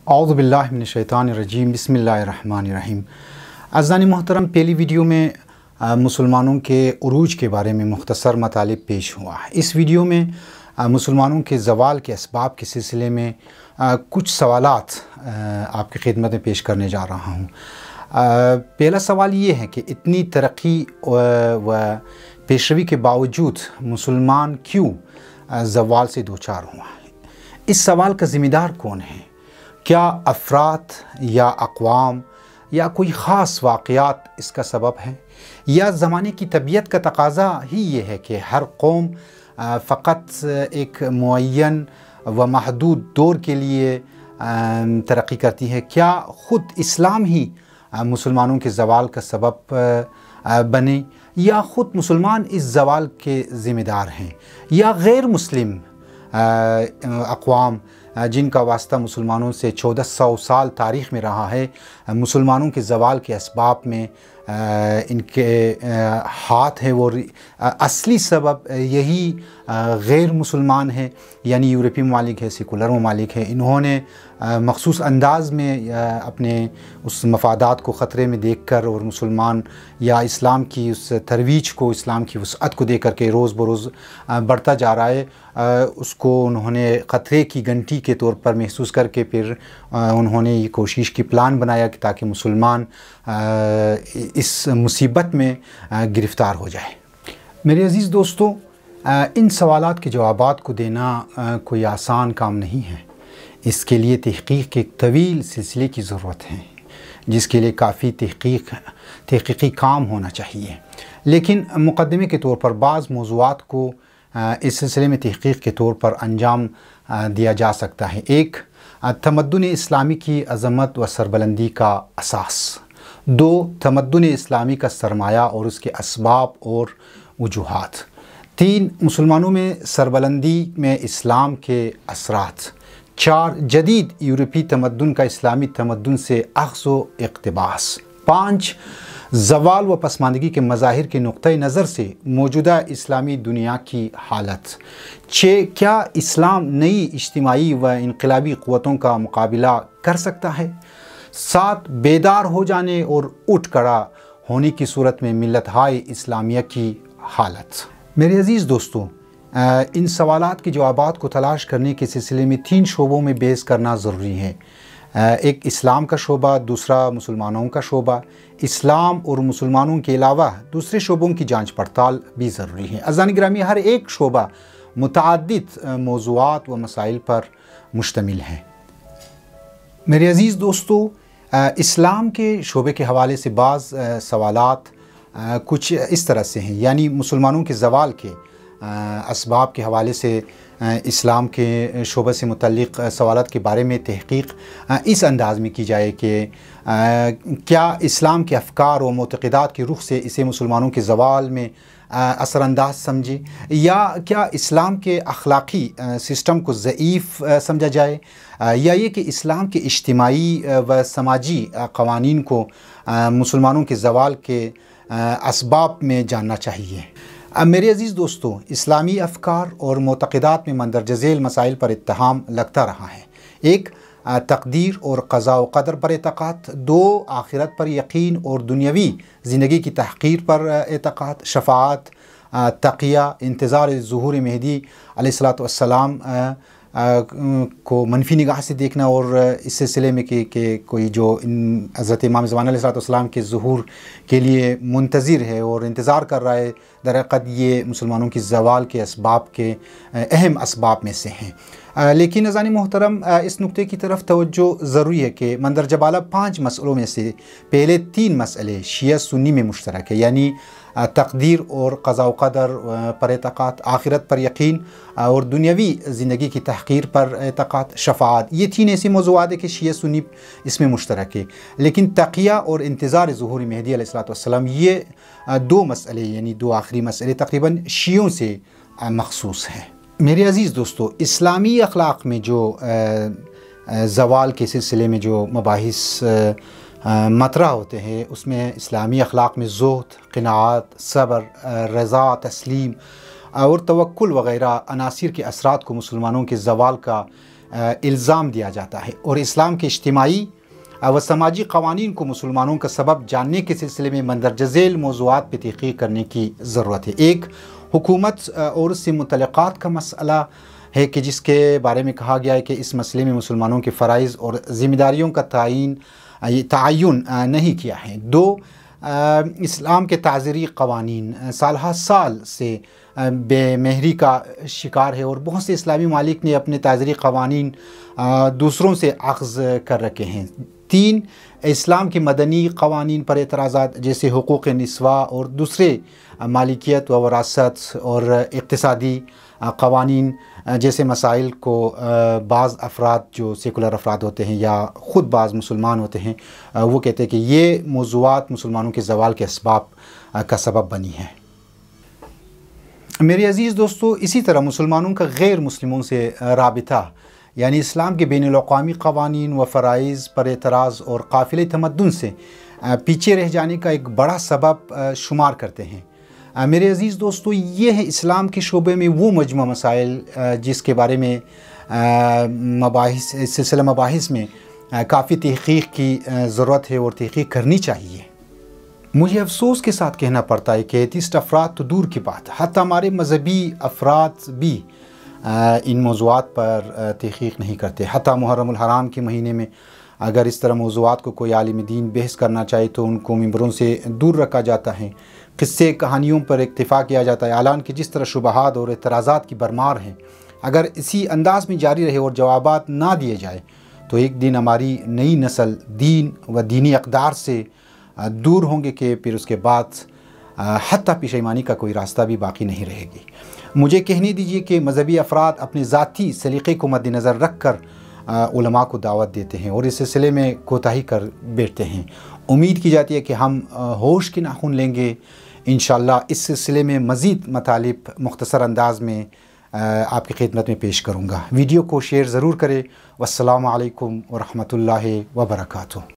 اعوذ باللہ من الشیطان الرجیم بسم اللہ الرحمن الرحیم۔ عزیزان محترم، پہلی ویڈیو میں مسلمانوں کے عروج کے بارے میں مختصر مطالب پیش ہوا ہے۔ اس ویڈیو میں مسلمانوں کے زوال کے اسباب کے سلسلے میں کچھ سوالات آپ کی خدمت میں پیش کرنے جا رہا ہوں۔ پہلا سوال یہ ہے کہ اتنی ترقی و پیشروی کے باوجود مسلمان کیوں زوال سے دوچار ہوا ہے؟ اس سوال کا ذمہ دار کون ہے؟ کیا افراد یا اقوام یا کوئی خاص واقعات اس کا سبب ہے، یا زمانے کی طبیعت کا تقاضا ہی یہ ہے کہ ہر قوم فقط ایک معین و محدود دور کے لیے ترقی کرتی ہے؟ کیا خود اسلام ہی مسلمانوں کے زوال کا سبب بنے، یا خود مسلمان اس زوال کے ذمہ دار ہیں، یا غیر مسلم اقوام جن کا واسطہ مسلمانوں سے 1400 سال تاریخ میں رہا ہے، مسلمانوں کے زوال کے اسباب میں ان کے ہاتھ ہے؟ وہ اصلی سبب یہی غیر مسلمان ہے، یعنی یورپی ممالک ہے، سیکولر ممالک ہے۔ انہوں نے مخصوص انداز میں اپنے اس مفادات کو خطرے میں دیکھ کر اور مسلمان یا اسلام کی اس ترویج کو، اسلام کی وسعت کو دیکھ کر کے روز بروز بڑھتا جا رہا ہے، اس کو انہوں نے خطرے کی گھنٹی کے طور پر محسوس کر کے پھر انہوں نے یہ کوشش کی، پلان بنایا کہ تاکہ مسلمان اس مصیبت میں گرفتار ہو جائے۔ میرے عزیز دوستو، ان سوالات کے جوابات کو دینا کوئی آسان کام نہیں ہے۔ اس کے لیے تحقیق کے ایک طویل سلسلے کی ضرورت ہے، جس کے لیے کافی تحقیقی کام ہونا چاہیے۔ لیکن مقدمے کے طور پر بعض موضوعات کو اس سلسلے میں تحقیق کے طور پر انجام دیا جا سکتا ہے۔ ایک، تمدن اسلامی کی عظمت و سربلندی کا اساس۔ دو، تمدن اسلامی کا سرمایہ اور اس کے اسباب اور وجوہات۔ تین، مسلمانوں میں سربلندی میں اسلام کے اثرات۔ چار، جدید یورپی تمدن کا اسلامی تمدن سے اخذ و اقتباس۔ پانچ، زوال و پسماندگی کے مظاہر کے نقطۂ نظر سے موجودہ اسلامی دنیا کی حالت۔ چھ، کیا اسلام نئی اجتماعی و انقلابی قوتوں کا مقابلہ کر سکتا ہے؟ سات، بیدار ہو جانے اور اٹھ کھڑا ہونے کی صورت میں ملت ہائے اسلامیہ کی حالت۔ میرے عزیز دوستو، ان سوالات کے جوابات کو تلاش کرنے کے سلسلے میں تین شعبوں میں بحث کرنا ضروری ہے۔ ایک اسلام کا شعبہ، دوسرا مسلمانوں کا شعبہ، اسلام اور مسلمانوں کے علاوہ دوسرے شعبوں کی جانچ پڑتال بھی ضروری ہے۔ عزیزان گرامی، ہر ایک شعبہ متعدد موضوعات و مسائل پر مشتمل ہے۔ میرے عزیز دوستو، اسلام کے شعبے کے حوالے سے بعض سوالات کچھ اس طرح سے ہیں، یعنی مسلمانوں کے زوال کے اسباب کے حوالے سے اسلام کے شعبے سے متعلق سوالات کے بارے میں تحقیق اس انداز میں کی جائے کہ کیا اسلام کے افکار و معتقدات کے رخ سے اسے مسلمانوں کے زوال میں اثر انداز سمجھے، یا کیا اسلام کے اخلاقی سسٹم کو ضعیف سمجھا جائے، یا یہ کہ اسلام کے اجتماعی و سماجی قوانین کو مسلمانوں کے زوال کے اسباب میں جاننا چاہیے۔ میرے عزیز دوستو، اسلامی افکار اور معتقدات میں مندرجہ ذیل مسائل پر اتہام لگتا رہا ہے۔ ایک، تقدیر اور قضاء و قدر پر اعتقاد۔ دو، آخرت پر یقین اور دنیاوی زندگی کی تحقیر پر اعتقاد۔ شفاعت، تقیہ، انتظار ظہور مہدی علیہ السلام کو منفی نگاہ سے دیکھنا، اور اس سلسلے میں کہ کوئی جو حضرت امام زمان علیہ السلام کے ظہور کے لیے منتظر ہے اور انتظار کر رہا ہے، در حقیقت یہ مسلمانوں کی زوال کے اسباب کے اہم اسباب میں سے ہیں۔ لیکن عزیزان محترم، اس نقطے کی طرف توجہ ضروری ہے کہ مندرجہ بالا 5 مسئلوں میں سے پہلے 3 مسئلے شیعہ سنی میں مشترک ہے، یعنی تقدیر اور قضاء و قدر پر اعتقاد، آخرت پر یقین اور دنیاوی زندگی کی تحقیر پر اعتقاد، شفاعت۔ یہ 3 ایسی موضوعات ہیں کہ شیعہ سنی اس میں مشترک ہے۔ لیکن تقیہ اور انتظار ظہور مہدی علیہ السلام یہ 2 مسئلے، یعنی 2 آخری مسئلے تقریباً شیعوں سے مخصوص ہیں۔ میرے عزیز دوستو، اسلامی اخلاق میں جو زوال کے سلسلے میں جو مباحث مطرح ہوتے ہیں، اس میں اسلامی اخلاق میں زہد، قناعت، صبر، رضا، تسلیم اور توکل وغیرہ عناصر کے اثرات کو مسلمانوں کے زوال کا الزام دیا جاتا ہے، اور اسلام کے اجتماعی و سماجی قوانین کو مسلمانوں کا سبب جاننے کے سلسلے میں مندرجہ ذیل موضوعات پہ تحقیق کرنے کی ضرورت ہے۔ ایک حکومت اور اس سے متعلقات کا مسئلہ ہے کہ جس کے بارے میں کہا گیا ہے کہ اس مسئلے میں مسلمانوں کے فرائض اور ذمہ داریوں کا تعین نہیں کیا ہے۔ دو، اسلام کے تعزیری قوانین سالہ سال سے بے مہری کا شکار ہے، اور بہت سے اسلامی ممالک نے اپنے تعزیری قوانین دوسروں سے اخذ کر رکھے ہیں۔ تین، اسلام کے مدنی قوانین پر اعتراضات جیسے حقوق نسواں اور دوسرے مالکیت و وراثت اور اقتصادی قوانین جیسے مسائل کو بعض افراد جو سیکولر افراد ہوتے ہیں یا خود بعض مسلمان ہوتے ہیں وہ کہتے ہیں کہ یہ موضوعات مسلمانوں کے زوال کے اسباب کا سبب بنی ہیں۔ میرے عزیز دوستو، اسی طرح مسلمانوں کا غیر مسلموں سے رابطہ یعنی اسلام کے بین الاقوامی قوانین و فرائض پر اعتراض اور قافلہ تمدن سے پیچھے رہ جانے کا ایک بڑا سبب شمار کرتے ہیں۔ میرے عزیز دوستو، یہ ہے اسلام کے شعبے میں وہ مجموعہ مسائل جس کے بارے میں سلسلہ مباحث میں کافی تحقیق کی ضرورت ہے اور تحقیق کرنی چاہیے۔ مجھے افسوس کے ساتھ کہنا پڑتا ہے کہ ایتھسٹ افراد تو دور کی بات، حتیٰ ہمارے مذہبی افراد بھی ان موضوعات پر تحقیق نہیں کرتے۔ حتیٰ محرم الحرام کے مہینے میں اگر اس طرح موضوعات کو کوئی عالم دین بحث کرنا چاہے تو ان کو ممبروں سے دور رکھا جاتا ہے، قصے کہانیوں پر اکتفا کیا جاتا ہے۔ اعلان کہ جس طرح شبہات اور اعتراضات کی بھرمار ہیں، اگر اسی انداز میں جاری رہے اور جوابات نہ دیے جائے تو ایک دن ہماری نئی نسل دین و دینی اقدار سے دور ہوں گے کہ پھر اس کے بعد حتیٰ پشیمانی کا کوئی راستہ بھی باقی نہیں رہے گی۔ مجھے کہنے دیجیے کہ مذہبی افراد اپنے ذاتی سلیقے کو مد نظر رکھ کر علماء کو دعوت دیتے ہیں اور اس سلسلے میں کوتاہی کر بیٹھتے ہیں۔ امید کی جاتی ہے کہ ہم ہوش کے ناخن لیں گے۔ انشاءاللہ اس سلسلے میں مزید مطالب مختصر انداز میں آپ کی خدمت میں پیش کروں گا۔ ویڈیو کو شیئر ضرور کریں۔ والسلام علیکم ورحمۃ اللہ وبرکاتہ۔